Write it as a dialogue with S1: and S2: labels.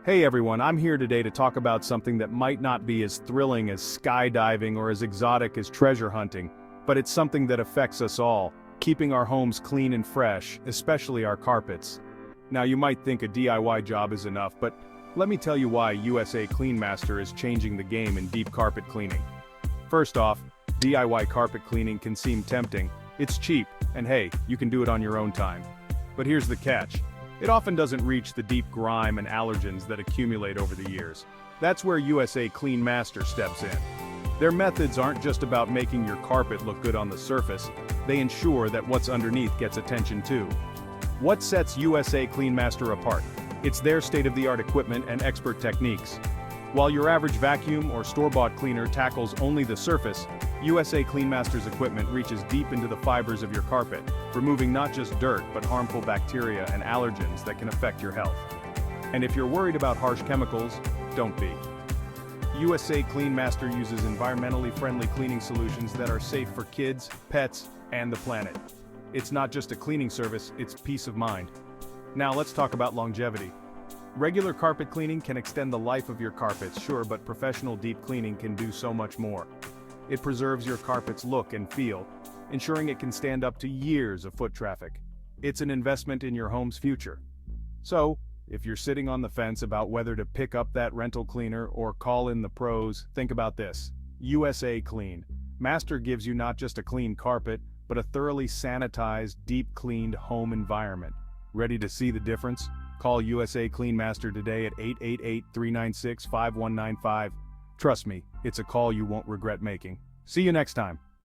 S1: Hey everyone, I'm here today to talk about something that might not be as thrilling as skydiving or as exotic as treasure hunting, but it's something that affects us all, keeping our homes clean and fresh, especially our carpets. Now you might think a DIY job is enough, but let me tell you why USA Clean Master is changing the game in deep carpet cleaning. First off, DIY carpet cleaning can seem tempting. It's cheap, and hey, you can do it on your own time. But here's the catch. It often doesn't reach the deep grime and allergens that accumulate over the years. That's where USA Clean Master steps in. Their methods aren't just about making your carpet look good on the surface, they ensure that what's underneath gets attention too. What sets USA Clean Master apart? It's their state-of-the-art equipment and expert techniques. While your average vacuum or store-bought cleaner tackles only the surface, USA Clean Master's equipment reaches deep into the fibers of your carpet, removing not just dirt but harmful bacteria and allergens that can affect your health. And if you're worried about harsh chemicals, don't be. USA Clean Master uses environmentally friendly cleaning solutions that are safe for kids, pets, and the planet. It's not just a cleaning service, it's peace of mind. Now let's talk about longevity. Regular carpet cleaning can extend the life of your carpets, sure, but professional deep cleaning can do so much more. It preserves your carpet's look and feel, ensuring it can stand up to years of foot traffic. It's an investment in your home's future. So, if you're sitting on the fence about whether to pick up that rental cleaner or call in the pros, think about this. USA Clean Master gives you not just a clean carpet, but a thoroughly sanitized, deep-cleaned home environment. Ready to see the difference? Call USA Clean Master today at 888-396-5195. Trust me, it's a call you won't regret making. See you next time.